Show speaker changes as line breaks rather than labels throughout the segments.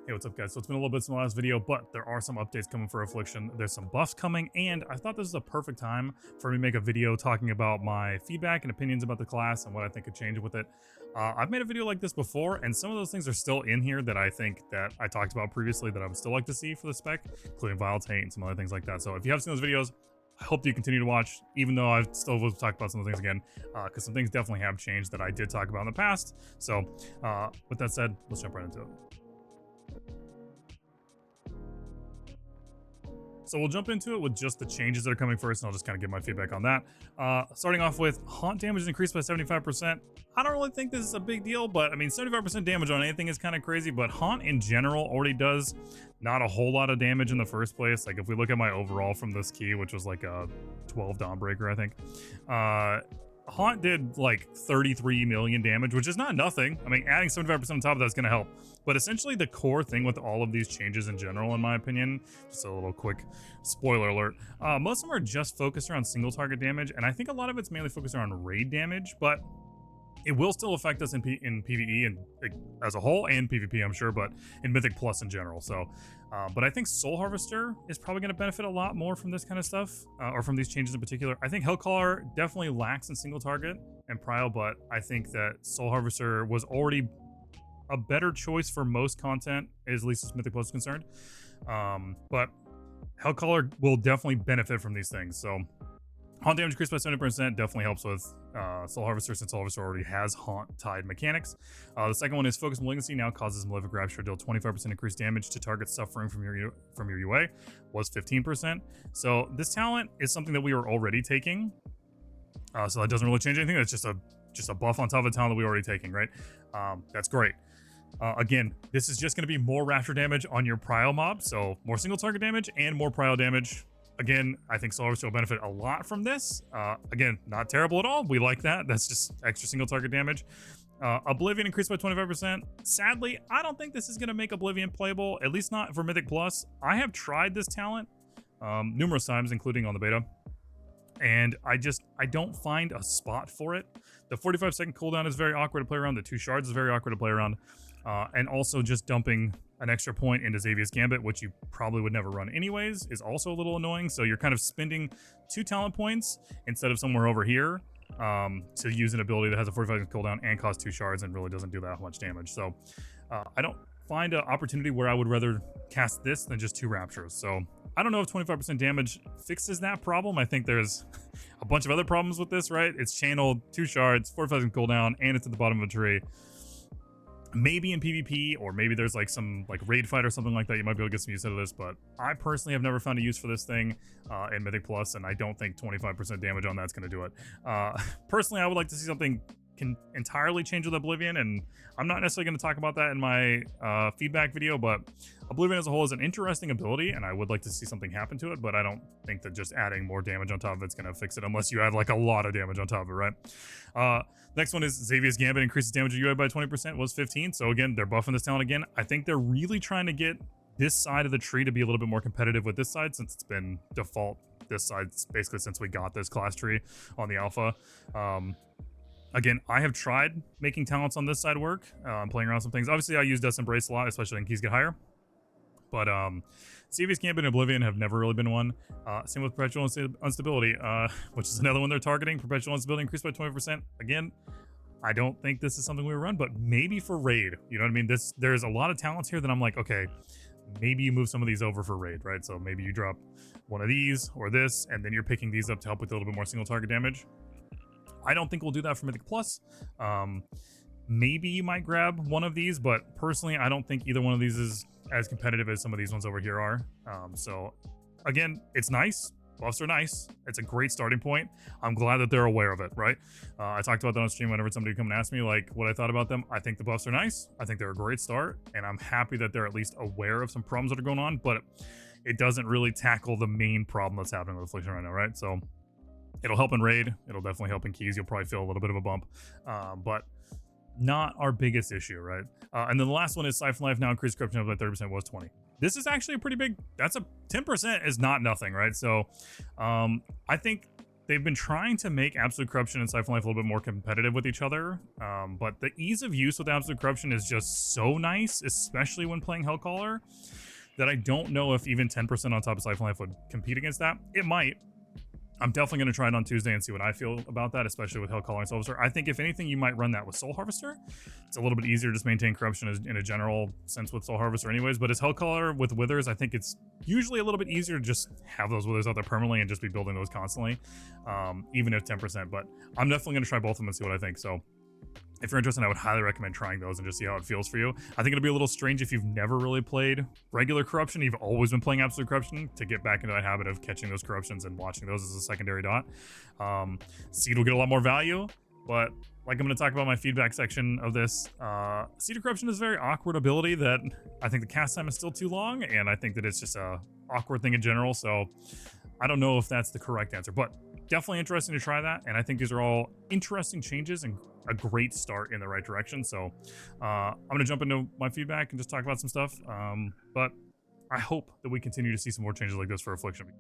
Hey, what's up, guys? So it's been a little bit since the last video, but there are some updates coming for Affliction. There's some buffs coming, and I thought this was a perfect time for me to make a video talking about my feedback and opinions about the class and what I think could change with it. I've made a video like this before, and some of those things are still in here that I think that I talked about previously that I would still like to see for the spec, including Vile Taint and some other things like that. So if you have seen those videos, I hope that you continue to watch, even though I still will talk about some of the things again, because some things definitely have changed that I did talk about in the past. So with that said, let's jump right into it. So we'll jump into it with just the changes that are coming first, and I'll just kind of give my feedback on that. Starting off with haunt damage is increased by 75%. I don't really think this is a big deal, but I mean, 75% damage on anything is kind of crazy, but haunt in general already does not a whole lot of damage in the first place. Like if we look at my overall from this key, which was like a 12 Dawnbreaker, I think, haunt did like 33 million damage, which is not nothing. I mean, adding 75% on top of that's going to help. But essentially the core thing with all of these changes in general, in my opinion, just a little quick spoiler alert, most of them are just focused around single target damage, and I think a lot of it's mainly focused around raid damage, but it will still affect us in PvE and as a whole, and PvP, I'm sure, but in Mythic Plus in general. So, but I think Soul Harvester is probably going to benefit a lot more from this kind of stuff, or from these changes in particular. I think Hellcaller definitely lacks in single target and Prio, but I think that Soul Harvester was already a better choice for most content, at least as Mythic Plus is concerned. But Hellcaller will definitely benefit from these things. So haunt damage increased by 70% definitely helps with Soul Harvester, since Soul Harvester already has haunt tied mechanics. The second one is Focus Malignancy now causes Malefic Rapture to deal 25% increased damage to targets suffering from your UA, was 15%. So this talent is something that we were already taking. So that doesn't really change anything. That's just a buff on top of the talent that we were already taking, right? That's great. Again, this is just going to be more Rapture damage on your Prio mob, so more single target damage and more Prio damage. Again, I think Soul Harvester will benefit a lot from this. Again, not terrible at all. We like that. That's just extra single target damage. Oblivion increased by 25%. Sadly, I don't think this is going to make Oblivion playable, at least not for Mythic Plus. I have tried this talent numerous times, including on the beta, and I don't find a spot for it. The 45-second cooldown is very awkward to play around. The 2 shards is very awkward to play around. And also just dumping an extra point into Xavier's Gambit, which you probably would never run anyways, is also a little annoying. So you're kind of spending 2 talent points instead of somewhere over here to use an ability that has a 45-second cooldown and costs 2 shards and really doesn't do that much damage. So I don't find an opportunity where I would rather cast this than just 2 Raptures. So I don't know if 25% damage fixes that problem. I think there's a bunch of other problems with this, right? It's channeled, 2 shards, 45-second cooldown, and it's at the bottom of a tree. Maybe in PvP, or maybe there's like some like raid fight or something like that, you might be able to get some use out of this, but I personally have never found a use for this thing in Mythic Plus, and I don't think 25% damage on that's going to do it. Personally, I would like to see something can entirely change with Oblivion, and I'm not necessarily going to talk about that in my feedback video, but Oblivion as a whole is an interesting ability, and I would like to see something happen to it, but I don't think that just adding more damage on top of it's going to fix it, unless you add like a lot of damage on top of it, right? Next one is Xavier's Gambit increases damage to UA by 20%, was 15, so again, they're buffing this talent again. I think they're really trying to get this side of the tree to be a little bit more competitive with this side, since it's been default this side basically since we got this class tree on the alpha. Again, I have tried making talents on this side work, playing around some things. Obviously, I use Death's Embrace a lot, especially when keys get higher. But CV's Gambit and Oblivion have never really been one. Same with Perpetual Instability, which is another one they're targeting. Perpetual Instability increased by 20%. Again, I don't think this is something we would run, but maybe for raid. You know what I mean? There's a lot of talents here that I'm like, okay, maybe you move some of these over for raid, right? So maybe you drop one of these or this, and then you're picking these up to help with a little bit more single target damage. I don't think we'll do that for Mythic Plus. Maybe you might grab one of these, but personally, I don't think either one of these is as competitive as some of these ones over here are. So again, it's nice. Buffs are nice. It's a great starting point. I'm glad that they're aware of it, right? I talked about that on stream whenever somebody would come and ask me like what I thought about them. I think the buffs are nice. I think they're a great start, and I'm happy that they're at least aware of some problems that are going on, but it doesn't really tackle the main problem that's happening with Affliction right now, right? So it'll help in raid. It'll definitely help in keys. You'll probably feel a little bit of a bump, but not our biggest issue, right? And then the last one is Siphon Life now increased corruption by 30%, was 20. This is actually a pretty big, that's a 10% is not nothing, right? So I think they've been trying to make Absolute Corruption and Siphon Life a little bit more competitive with each other, but the ease of use with Absolute Corruption is just so nice, especially when playing Hellcaller, that I don't know if even 10% on top of Siphon Life would compete against that. It might. I'm definitely going to try it on Tuesday and see what I feel about that, especially with Hellcaller and Soul Harvester. I think if anything, you might run that with Soul Harvester. It's a little bit easier to just maintain corruption in a general sense with Soul Harvester anyways, but as Hellcaller with Withers, I think it's usually a little bit easier to just have those Withers out there permanently and just be building those constantly, even if 10%, but I'm definitely going to try both of them and see what I think. So if you're interested, I would highly recommend trying those and just see how it feels for you. I think it'll be a little strange if you've never really played regular corruption. You've always been playing absolute corruption to get back into that habit of catching those corruptions and watching those as a secondary dot. Seed will get a lot more value, but like I'm going to talk about my feedback section of this, Seed of Corruption is a very awkward ability that I think the cast time is still too long, and I think that it's just a awkward thing in general, so I don't know if that's the correct answer, but definitely interesting to try that, and I think these are all interesting changes and a great start in the right direction. So I'm going to jump into my feedback and just talk about some stuff, but I hope that we continue to see some more changes like this for Affliction.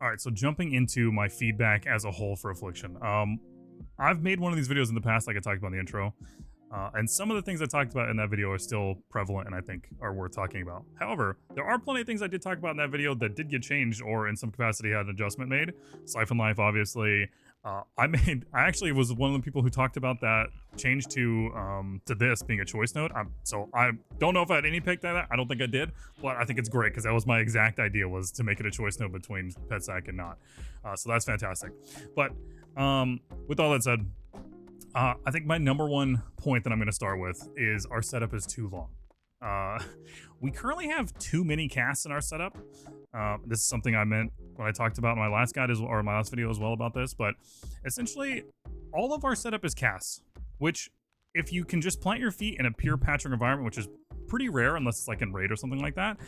All right, so jumping into my feedback as a whole for Affliction. I've made one of these videos in the past, like I talked about in the intro, and some of the things I talked about in that video are still prevalent and I think are worth talking about. However, there are plenty of things I did talk about in that video that did get changed or in some capacity had an adjustment made. Siphon Life, obviously. I actually was one of the people who talked about that change to this being a choice node. So I don't know if I had any pick that. I don't think I did, but I think it's great because that was my exact idea, was to make it a choice node between PetSac and not. So that's fantastic. But with all that said, I think my number one point that I'm going to start with is our setup is too long. We currently have too many casts in our setup. This is something I meant when I talked about my last guide or my last video as well about this, but essentially all of our setup is casts, which if you can just plant your feet in a pure patching environment, which is pretty rare unless it's like in raid or something like that,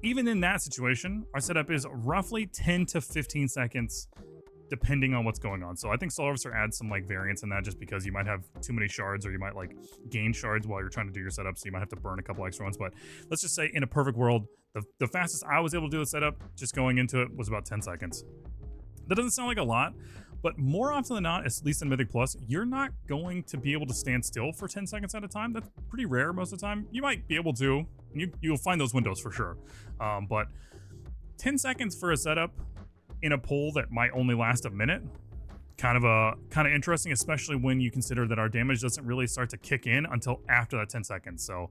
even in that situation, our setup is roughly 10 to 15 seconds depending on what's going on. So I think Soul Harvester adds some like variance in that, just because you might have too many shards or you might like gain shards while you're trying to do your setup, so you might have to burn a couple extra ones. But let's just say in a perfect world, the fastest I was able to do the setup just going into it was about 10 seconds. That doesn't sound like a lot, but more often than not, at least in Mythic Plus, you're not going to be able to stand still for 10 seconds at a time. That's pretty rare most of the time. You might be able to, you'll find those windows for sure. But 10 seconds for a setup in a poll that might only last a minute, kind of interesting, especially when you consider that our damage doesn't really start to kick in until after that 10 seconds. So,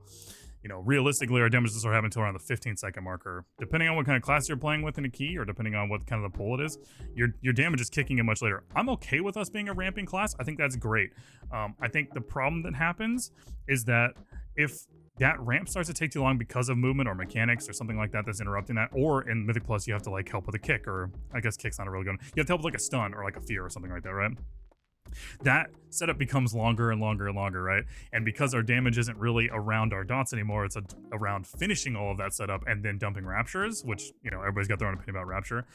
realistically, our damage doesn't start happening until around the 15-second marker. Depending on what kind of class you're playing with in a key, or depending on what kind of the poll it is, your damage is kicking in much later. I'm okay with us being a ramping class. I think that's great. I think the problem that happens is that if that ramp starts to take too long because of movement or mechanics or something like that that's interrupting that, or in Mythic Plus you have to like help with a kick, or I guess kick's not a really good one. You have to help with like a stun or like a fear or something like that, right? That setup becomes longer and longer and longer, right? And because our damage isn't really around our dots anymore, it's around finishing all of that setup and then dumping raptures, which, everybody's got their own opinion about rapture.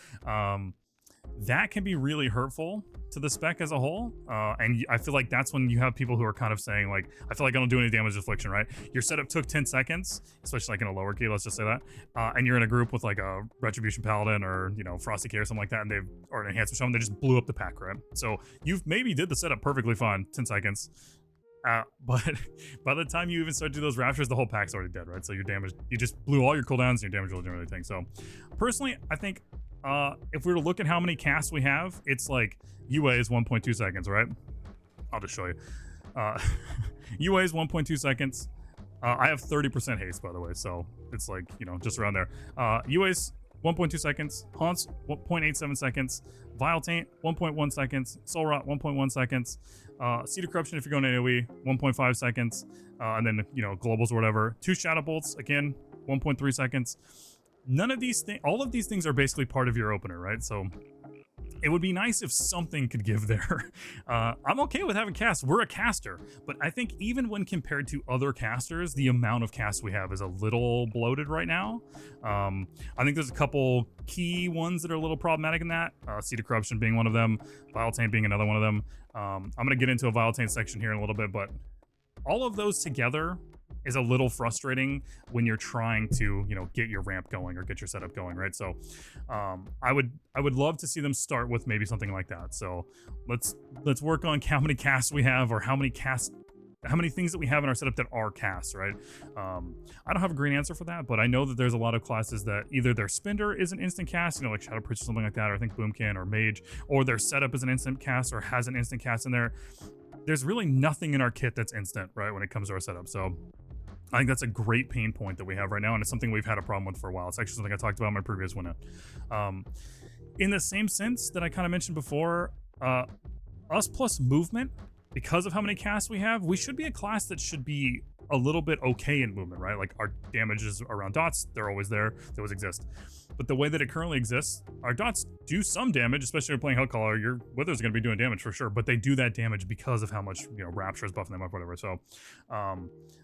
That can be really hurtful to the spec as a whole, and I feel like that's when you have people who are kind of saying like, I feel like I don't do any damage to Affliction, right? Your setup took 10 seconds, especially like in a lower key, let's just say that, and you're in a group with like a Retribution Paladin or Frosty K or something like that, and or an Enhancement Shaman, they just blew up the pack, right? So you've maybe did the setup perfectly fine, 10 seconds, but by the time you even start to do those raptures, the whole pack's already dead, right? So your damage, you just blew all your cooldowns and your damage really didn't really tank. So personally, I think if we were to look at how many casts we have, it's like UA is 1.2 seconds, right? I'll just show you. UA is 1.2 seconds. I have 30% haste, by the way, so it's like, just around there. UA is 1.2 seconds. Haunts, 0.87 seconds. Vile Taint, 1.1 seconds. Soul Rot, 1.1 seconds. Seed of Corruption, if you're going to AoE, 1.5 seconds. And then, globals or whatever. 2 Shadow Bolts, again, 1.3 seconds. None of these things, all of these things are basically part of your opener, right? So it would be nice if something could give there. I'm okay with having casts. We're a caster, but I think even when compared to other casters, the amount of casts we have is a little bloated right now. I think there's a couple key ones that are a little problematic in that. Seed of Corruption being one of them, Vile Taint being another one of them. I'm going to get into a Vile Taint section here in a little bit, but all of those together is a little frustrating when you're trying to, you know, get your ramp going or get your setup going, right? So I would love to see them start with maybe something like that. So let's work on how many casts we have, or how many things that we have in our setup that are casts, right? I don't have a great answer for that, but I know that there's a lot of classes that either their spender is an instant cast, you know, like Shadow Priest or something like that, or I think Boomkin or Mage, or their setup is an instant cast or has an instant cast in there. There's really nothing in our kit that's instant, right, when it comes to our setup. So I think that's a great pain point that we have right now, and it's something we've had a problem with for a while. It's actually something I talked about in my previous one. In the same sense that I kind of mentioned before, us plus movement, because of how many casts we have, we should be a class that should be a little bit okay in movement, right? Like our damages around dots, they're always there, they always exist. But the way that it currently exists, our dots do some damage, especially if you're playing Hellcaller. Your Withers are going to be doing damage for sure, but they do that damage because of how much, you know, Rapture is buffing them up, whatever. So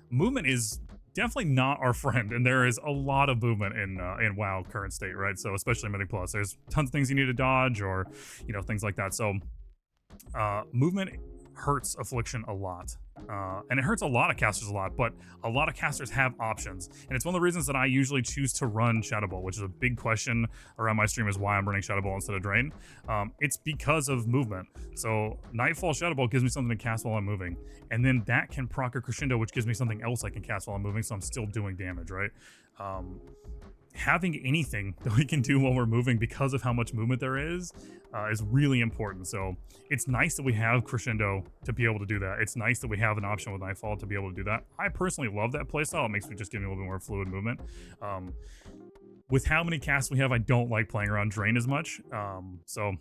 movement is definitely not our friend, and there is a lot of movement in WoW current state, right? So especially Mythic Plus, there's tons of things you need to dodge, or, you know, things like that. So movement hurts Affliction a lot, and it hurts a lot of casters a lot, but a lot of casters have options, and it's one of the reasons that I usually choose to run Shadow Bolt, which is a big question around my stream, is why I'm running Shadow Bolt instead of Drain. It's because of movement. So Nightfall Shadow Bolt gives me something to cast while I'm moving, and then that can proc a Crescendo, which gives me something else I can cast while I'm moving, so I'm still doing damage, right? Having anything that we can do while we're moving because of how much movement there is really important. So it's nice that we have Crescendo to be able to do that. It's nice that we have an option with Nightfall to be able to do that. I personally love that playstyle. It makes me just give me a little bit more fluid movement. With how many casts we have, I don't like playing around Drain as much. So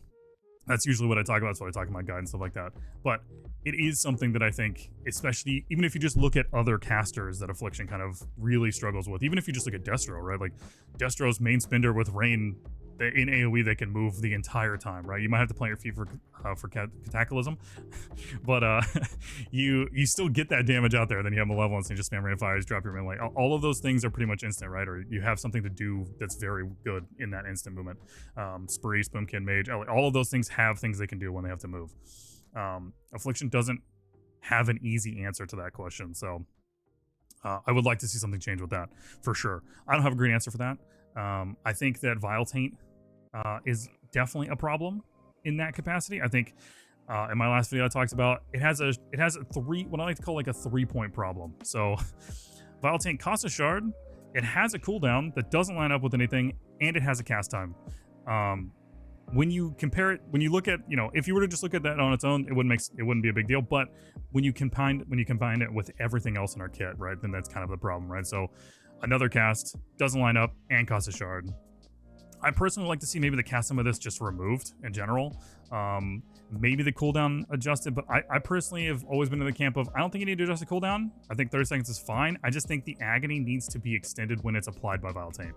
that's usually what I talk about. That's what I talk in my guide and stuff like that. But it is something that I think, especially even if you just look at other casters that Affliction kind of really struggles with, even if you just look at Destro, right? Like Destro's main spender with Rain, in AoE they can move the entire time, right? You might have to plant your feet for Cataclysm, but you still get that damage out there. Then you have Malevolence and you just spam Rain of Fires, drop your melee. All of those things are pretty much instant, right? Or you have something to do that's very good in that instant movement. Spree, Spoomkin, Mage, all of those things have things they can do when they have to move. Affliction doesn't have an easy answer to that question, so I would like to see something change with that for sure. I don't have a great answer for that. I think that Vile Taint is definitely a problem in that capacity. I think in my last video I talked about it has a what I like to call like a 3-point problem. So Vile Taint costs a shard, it has a cooldown that doesn't line up with anything, and it has a cast time. When you compare it, when you look at, you know, if you were to just look at that on its own, it wouldn't be a big deal. But when you combine it with everything else in our kit, right, then that's kind of the problem, right? So another cast doesn't line up and costs a shard. I personally like to see maybe the cast time of this just removed in general. Maybe the cooldown adjusted, but I personally have always been in the camp of, I don't think you need to adjust the cooldown. I think 30 seconds is fine. I just think the agony needs to be extended when it's applied by Vile Taint.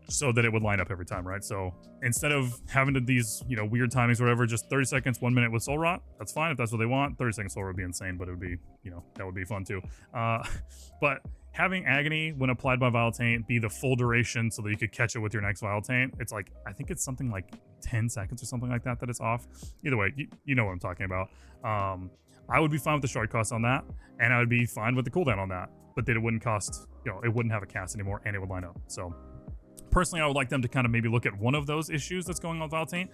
So that it would line up every time, right? So instead of having these, you know, weird timings or whatever, just 30 seconds, 1 minute with Soul Rot, that's fine if that's what they want. 30 seconds Soul Rot would be insane, but it would be, you know, that would be fun too. But having Agony when applied by Vile Taint be the full duration so that you could catch it with your next Vile Taint, it's like, I think it's something like 10 seconds or something like that it's off. Either way, you know what I'm talking about. I would be fine with the shard cost on that, and I would be fine with the cooldown on that, but then it wouldn't cost, you know, it wouldn't have a cast anymore, and it would line up. So personally, I would like them to kind of maybe look at one of those issues that's going on with Vile Taint,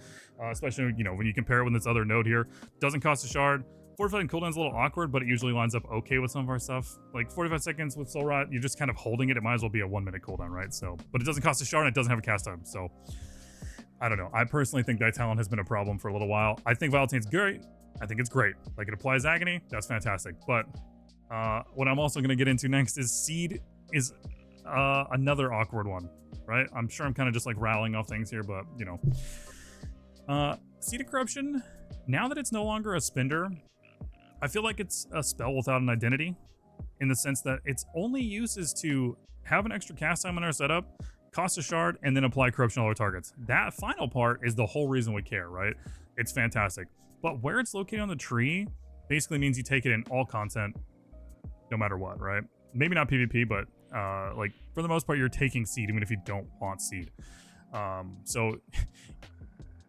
especially, you know, when you compare it with this other node here. Doesn't cost a shard. 45 second cooldown's a little awkward, but it usually lines up okay with some of our stuff. Like 45 seconds with Soul Rot, you're just kind of holding it. It might as well be a 1 minute cooldown, right? So, but it doesn't cost a shard and it doesn't have a cast time. So I don't know. I personally think that talent has been a problem for a little while. I think Vile Taint's great. I think it's great. Like, it applies Agony. That's fantastic. But what I'm also going to get into next is Seed is another awkward one, right? I'm sure I'm kind of just like rattling off things here, but you know, Seed of Corruption, now that it's no longer a spender, I feel like it's a spell without an identity, in the sense that its only use is to have an extra cast time in our setup, cost a shard, and then apply corruption on all our targets. That final part is the whole reason we care, right? It's fantastic. But where it's located on the tree basically means you take it in all content, no matter what, right? Maybe not PvP, but like for the most part, you're taking Seed even if you don't want Seed. So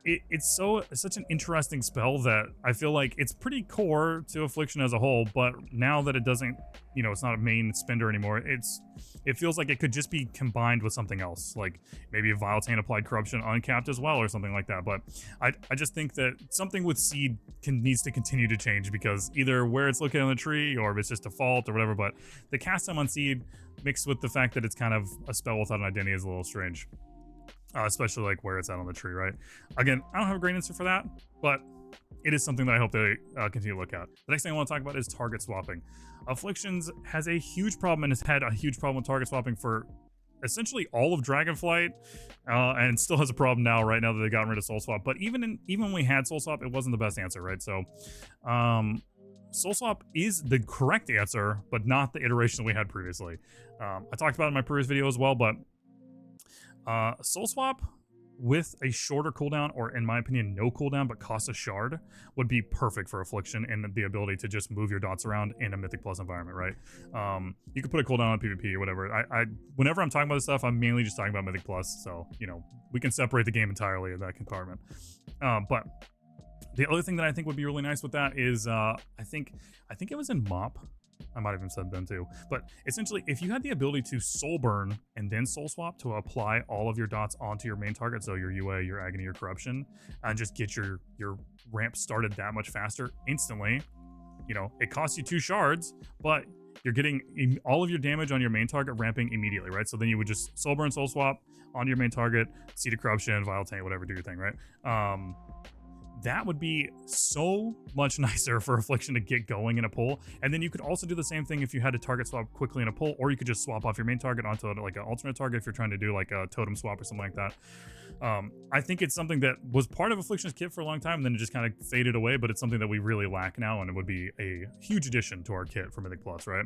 It's such an interesting spell that I feel like it's pretty core to Affliction as a whole, but now that it doesn't, it's not a main spender anymore, it feels like it could just be combined with something else, like maybe a Vile Taint applied corruption uncapped as well or something like that. But I just think that something with Seed needs to continue to change, because either where it's located on the tree or if it's just default or whatever, but the cast time on Seed mixed with the fact that it's kind of a spell without an identity is a little strange. Especially like where it's at on the tree, right? Again, I don't have a great answer for that, but it is something that I hope they continue to look at. The next thing I want to talk about is target swapping. Afflictions has a huge problem and has had a huge problem with target swapping for essentially all of Dragonflight, and still has a problem right now that they got rid of Soul Swap. But even when we had Soul Swap, it wasn't the best answer, right? So Soul Swap is the correct answer, but not the iteration we had previously. I talked about it in my previous video as well, but Soul Swap with a shorter cooldown, or in my opinion no cooldown but costs a shard, would be perfect for Affliction and the ability to just move your dots around in a Mythic Plus environment, right? You could put a cooldown on PvP or whatever. Whenever I'm talking about this stuff, I'm mainly just talking about Mythic Plus, so we can separate the game entirely in that compartment. But the other thing that I think would be really nice with that is I think it was in MOP. I might have even said them too. But essentially, if you had the ability to soul burn and then soul swap to apply all of your dots onto your main target, so your UA, your agony, your corruption, and just get your ramp started that much faster instantly, it costs you 2 shards, but you're getting all of your damage on your main target ramping immediately, right? So then you would just soul burn, soul swap on your main target, Seed of Corruption, Vile Taint, whatever, do your thing, right? That would be so much nicer for Affliction to get going in a pull. And then you could also do the same thing if you had to target swap quickly in a pull, or you could just swap off your main target onto like an alternate target if you're trying to do like a totem swap or something like that. I think it's something that was part of Affliction's kit for a long time, and then it just kind of faded away, but it's something that we really lack now, and it would be a huge addition to our kit for Mythic Plus, right?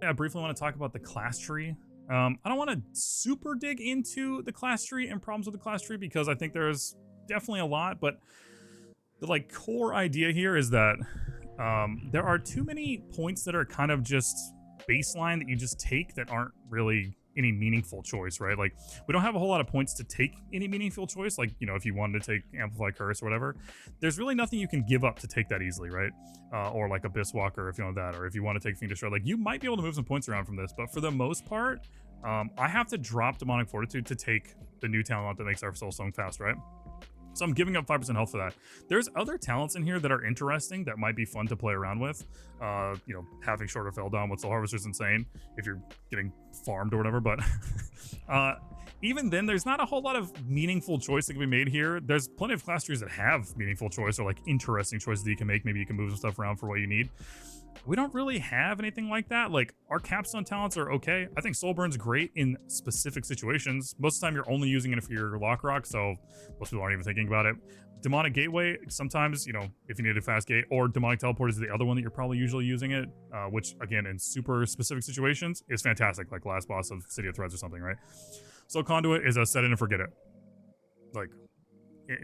Yeah, I briefly want to talk about the class tree. I don't want to super dig into the class tree and problems with the class tree, because I think there's definitely a lot, but the core idea here is that there are too many points that are kind of just baseline that you just take that aren't really any meaningful choice, right? Like, we don't have a whole lot of points to take any meaningful choice. Like, if you wanted to take Amplify Curse or whatever, there's really nothing you can give up to take that easily, right? Or like Abyss Walker if you want that, or if you want to take Fiendish Destroy. Like, you might be able to move some points around from this, but for the most part, I have to drop Demonic Fortitude to take the new talent that makes our Soul Stone fast, right? So I'm giving up 5% health for that. There's other talents in here that are interesting that might be fun to play around with. Having shorter fell down with Soul Harvester is insane if you're getting farmed or whatever, but even then, there's not a whole lot of meaningful choice that can be made here. There's plenty of class trees that have meaningful choice or like interesting choices that you can make. Maybe you can move some stuff around for what you need. We don't really have anything like that. Like, our capstone talents are okay. I think Soul Burn's great in specific situations. Most of the time you're only using it if you're Lock Rock, so most people aren't even thinking about it. Demonic Gateway, sometimes, if you need a fast gate, or Demonic Teleport is the other one that you're probably usually using it, which again, in super specific situations, is fantastic, like last boss of City of Threads or something, right? So Conduit is a set it and forget it. Like,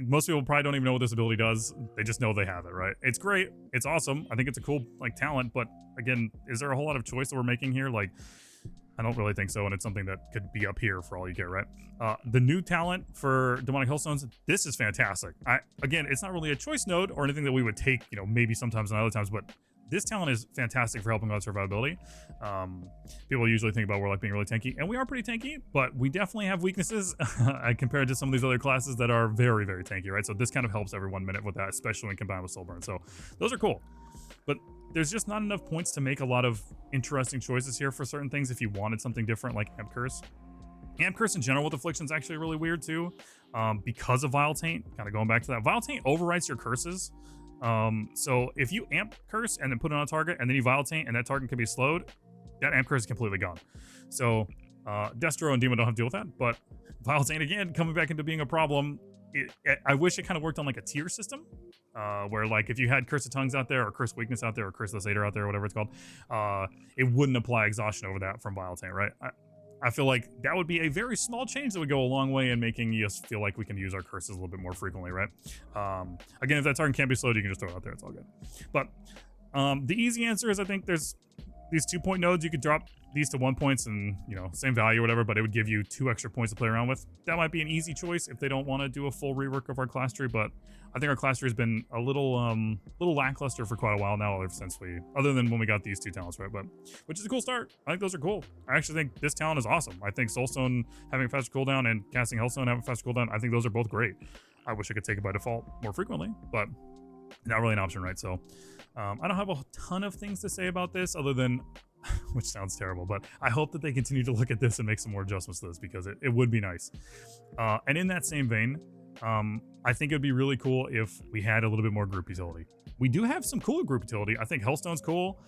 most people probably don't even know what this ability does. They just know they have it, right? It's great. It's awesome. I think it's a cool talent, but again, is there a whole lot of choice that we're making here? Like, I don't really think so, and it's something that could be up here for all you care, right? The new talent for Demonic Hellstones, this is fantastic. Again, it's not really a choice node or anything that we would take, maybe sometimes and other times, but this talent is fantastic for helping on survivability. People usually think about we're being really tanky, and we are pretty tanky, but we definitely have weaknesses compared to some of these other classes that are very, very tanky, right? So this kind of helps every 1 minute with that, especially when combined with Soul Burn. So those are cool. But there's just not enough points to make a lot of interesting choices here for certain things if you wanted something different, like Amp Curse. Amp Curse in general with Affliction is actually really weird too, because of Vile Taint. Kind of going back to that, Vile Taint overwrites your curses. So if you Amp Curse and then put it on a target, and then you Vile Taint and that target can be slowed, that Amp Curse is completely gone. So Destro and Demon don't have to deal with that, but Vile Taint again coming back into being a problem. I wish it kind of worked on like a tier system, where like if you had Curse of Tongues out there, or Curse Weakness out there, or Curse of the Satyr out there, or whatever it's called, it wouldn't apply exhaustion over that from Vile Taint, right? I feel like that would be a very small change that would go a long way in making us feel like we can use our curses a little bit more frequently, right? Again, if that target can't be slowed, you can just throw it out there. It's all good. But the easy answer is, I think there's these 2-point nodes, you could drop these to 1 points and, you know, same value or whatever, but it would give you 2 extra points to play around with. That might be an easy choice if they don't want to do a full rework of our class tree, but I think our class tree has been a little lackluster for quite a while now, other than when we got these 2 talents, right? But which is a cool start. I think those are cool. I actually think this talent is awesome. I think Soulstone having a faster cooldown and casting Hellstone having a faster cooldown, I think those are both great. I wish I could take it by default more frequently, but not really an option, right? So I don't have a ton of things to say about this other than, which sounds terrible, but I hope that they continue to look at this and make some more adjustments to this, because it would be nice. And in that same vein, I think it'd be really cool if we had a little bit more group utility. We do have some cool group utility. I think Hellstone's cool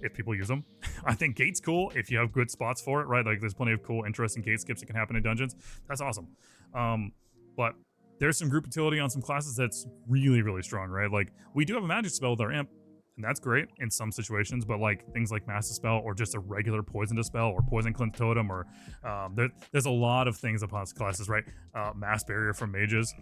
if people use them. I think Gate's cool if you have good spots for it, right? Like there's plenty of cool, interesting gate skips that can happen in dungeons. That's awesome. But there's some group utility on some classes that's really, really strong, right? Like we do have a magic spell with our imp, and that's great in some situations, but like things like Mass Dispel or just a regular Poison Dispel or Poison Cleanse Totem, or there's a lot of things upon classes, right? Mass Barrier from mages.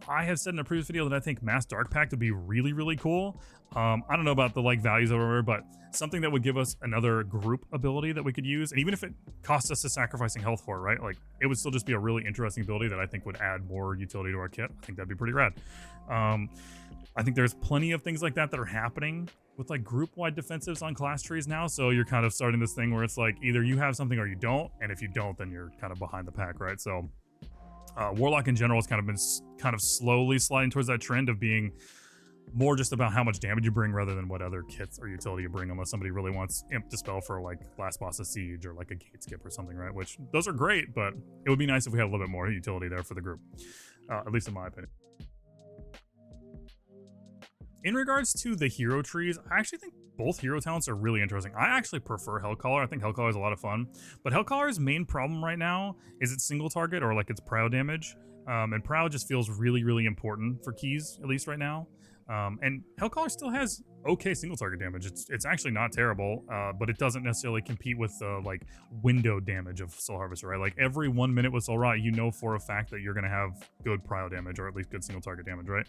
I have said in a previous video that I think Mass Dark Pact would be really, really cool. I don't know about the like values or whatever, but something that would give us another group ability that we could use. And even if it cost us to sacrificing health for it, right? Like it would still just be a really interesting ability that I think would add more utility to our kit. I think that'd be pretty rad. I think there's plenty of things like that that are happening with like group-wide defensives on class trees now. So you're kind of starting this thing where it's like either you have something or you don't. And if you don't, then you're kind of behind the pack, right? So Warlock in general has kind of been slowly sliding towards that trend of being more just about how much damage you bring rather than what other kits or utility you bring, unless somebody really wants Imp Dispel for like Last Boss of Siege or like a Gate Skip or something, right? Which those are great, but it would be nice if we had a little bit more utility there for the group, at least in my opinion. In regards to the hero trees, I actually think both hero talents are really interesting. I actually prefer Hellcaller. I think Hellcaller is a lot of fun, but Hellcaller's main problem right now is its single target or like its prow damage. And prow just feels really, really important for keys, at least right now. And Hellcaller still has okay single target damage. It's actually not terrible, but it doesn't necessarily compete with the like window damage of Soul Harvester, right? Like every 1 minute with Soul Rot, you know for a fact that you're gonna have good prow damage or at least good single target damage, right?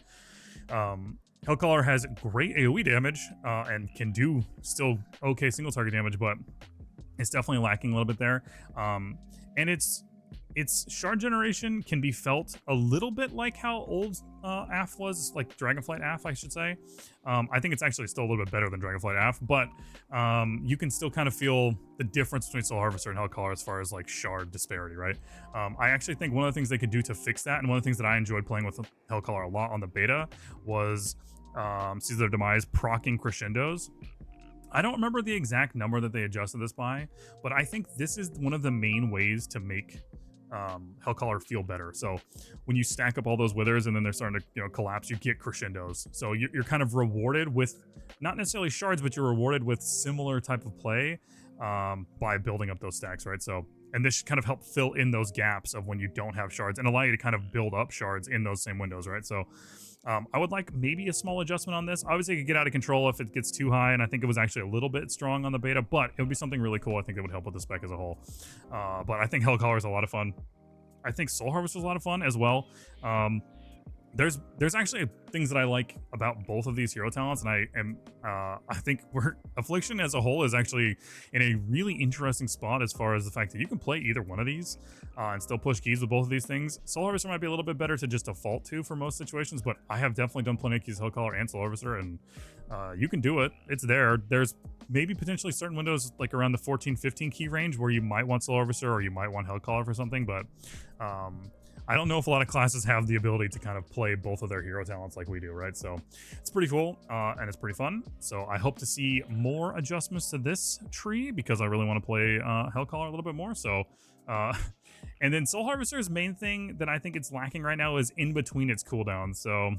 Hellcaller has great AoE damage and can do still okay single target damage, but it's definitely lacking a little bit there. And its shard generation can be felt a little bit like how old AF was, like Dragonflight AF, I should say. I think it's actually still a little bit better than Dragonflight AF, but you can still kind of feel the difference between Soul Harvester and Hellcaller as far as like shard disparity, right? I actually think one of the things they could do to fix that, and one of the things that I enjoyed playing with Hellcaller a lot on the beta, was Season of Demise proccing crescendos. I don't remember the exact number that they adjusted this by, but I think this is one of the main ways to make Hellcaller feel better. So when you stack up all those withers and then they're starting to collapse, you get crescendos. So you're kind of rewarded with not necessarily shards, but you're rewarded with similar type of play by building up those stacks, right? So, and this should kind of help fill in those gaps of when you don't have shards and allow you to kind of build up shards in those same windows, right? So I would like maybe a small adjustment on this. Obviously, it could get out of control if it gets too high, and I think it was actually a little bit strong on the beta, but it would be something really cool. I think it would help with the spec as a whole. But I think Hellcaller is a lot of fun. I think Soul Harvester is a lot of fun as well. There's actually things that I like about both of these hero talents, and I think Affliction as a whole is actually in a really interesting spot as far as the fact that you can play either one of these and still push keys with both of these things. Soul Harvester might be a little bit better to just default to for most situations, but I have definitely done plenty of keys Hellcaller and Soul Harvester, and you can do it. It's there. There's maybe potentially certain windows like around the 14-15 key range where you might want Soul Harvester or you might want Hellcaller for something, but I don't know if a lot of classes have the ability to kind of play both of their hero talents like we do, right? So it's pretty cool and it's pretty fun. So I hope to see more adjustments to this tree because I really want to play Hellcaller a little bit more. So, and then Soul Harvester's main thing that I think it's lacking right now is in between its cooldowns. So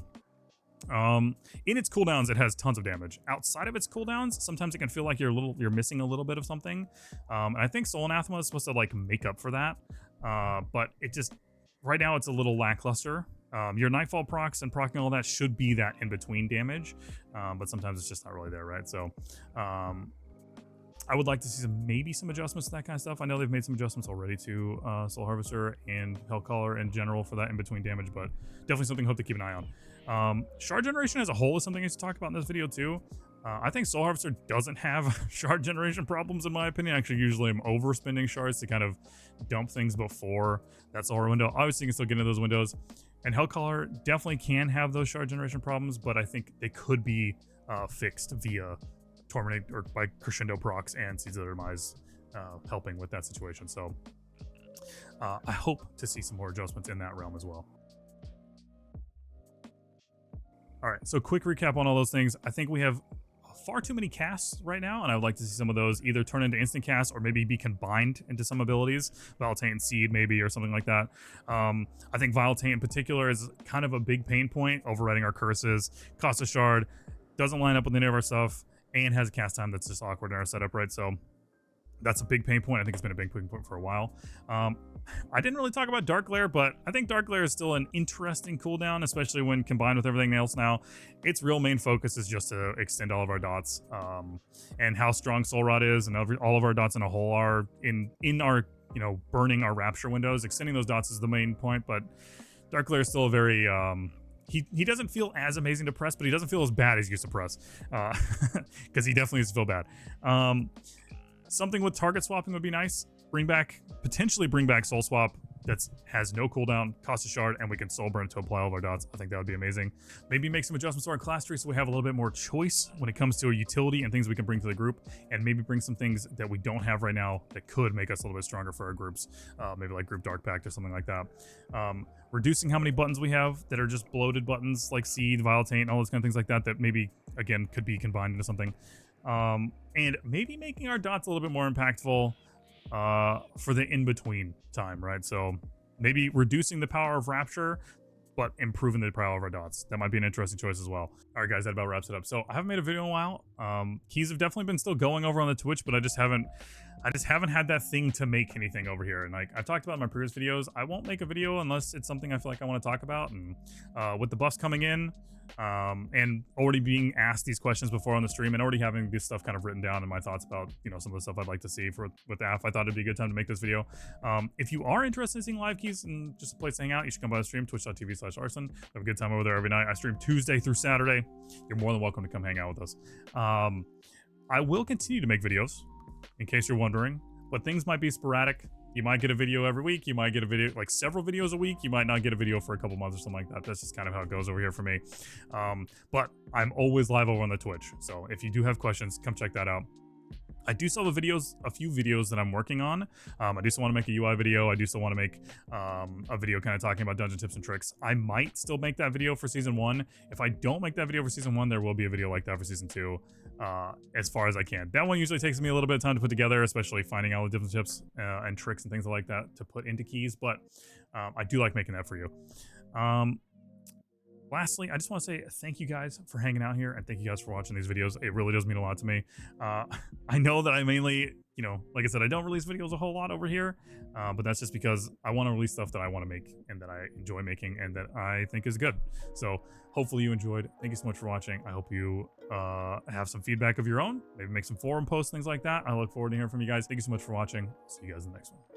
in its cooldowns, it has tons of damage. Outside of its cooldowns, sometimes it can feel like you're missing a little bit of something. And I think Soul Anathema is supposed to like make up for that. But it just, right now it's a little lackluster. Your Nightfall procs and proccing all that should be that in-between damage, but sometimes it's just not really there, right? So I would like to see maybe some adjustments to that kind of stuff. I know they've made some adjustments already to Soul Harvester and Hellcaller in general for that in-between damage, but definitely something I hope to keep an eye on. Shard generation as a whole is something I should talk about in this video too. I think Soul Harvester doesn't have shard generation problems in my opinion. Actually, usually I'm overspending shards to kind of dump things before that solar window. Obviously, you can still get into those windows. And Hellcaller definitely can have those shard generation problems, but I think they could be fixed via Torment or by Crescendo procs and Seeds of the Demise helping with that situation. So I hope to see some more adjustments in that realm as well. All right, so quick recap on all those things. I think we have far too many casts right now, and I would like to see some of those either turn into instant casts or maybe be combined into some abilities. Vile Taint and Seed maybe, or something like that. I think Vile Taint in particular is kind of a big pain point, overriding our curses. Cost a shard, doesn't line up with any of our stuff, and has a cast time that's just awkward in our setup, right? So that's a big pain point. I think it's been a big pain point for a while. I didn't really talk about Dark Glare, but I think Dark Glare is still an interesting cooldown, especially when combined with everything else now. Its real main focus is just to extend all of our dots, and how strong Soul Rod is, and all of our dots in a whole are in our, you know, burning our Rapture windows. Extending those dots is the main point, but Dark Glare is still a very he doesn't feel as amazing to press, but he doesn't feel as bad as used to press, because he definitely used to feel bad. Something with target swapping would be nice. Potentially bring back Soul Swap that has no cooldown, cost a shard, and we can soul burn to apply all of our dots. I think that would be amazing. Maybe make some adjustments to our class tree so we have a little bit more choice when it comes to a utility and things we can bring to the group, and maybe bring some things that we don't have right now that could make us a little bit stronger for our groups. Maybe like Group Dark Pact or something like that. Reducing how many buttons we have that are just bloated buttons like Seed, Vile Taint, all those kind of things like that maybe, again, could be combined into something. And maybe making our dots a little bit more impactful for the in-between time, right? So maybe reducing the power of Rapture, but improving the power of our dots. That might be an interesting choice as well. All right, guys, that about wraps it up. So I haven't made a video in a while. Keys have definitely been still going over on the Twitch, but I just haven't had that thing to make anything over here. And like I've talked about in my previous videos, I won't make a video unless it's something I feel like I want to talk about. And with the buffs coming in, and already being asked these questions before on the stream, and already having this stuff kind of written down and my thoughts about, you know, some of the stuff I'd like to see with AF, I thought it'd be a good time to make this video. If you are interested in seeing live keys and just a place to hang out, you should come by the stream, twitch.tv/Arson. Have a good time over there every night. I stream Tuesday through Saturday. You're more than welcome to come hang out with us. I will continue to make videos, in case you're wondering, but things might be sporadic. You might get a video every week. You might get a video, like several videos a week. You might not get a video for a couple months or something like that. That's just kind of how it goes over here for me. But I'm always live over on the Twitch. So if you do have questions, come check that out. I do still have a few videos that I'm working on. I do still want to make a UI video. I do still want to make a video kind of talking about dungeon tips and tricks. I might still make that video for season 1. If I don't make that video for season 1, there will be a video like that for season 2, as far as I can. That one usually takes me a little bit of time to put together, especially finding out the different tips and tricks and things like that to put into keys, but I do like making that for you. Lastly, I just want to say thank you guys for hanging out here, and thank you guys for watching these videos. It really does mean a lot to me. I know that I mainly, you know, like I said, I don't release videos a whole lot over here, but that's just because I want to release stuff that I want to make and that I enjoy making and that I think is good. So hopefully you enjoyed. Thank you so much for watching. I hope you have some feedback of your own, maybe make some forum posts, things like that. I look forward to hearing from you guys. Thank you so much for watching. See you guys in the next one.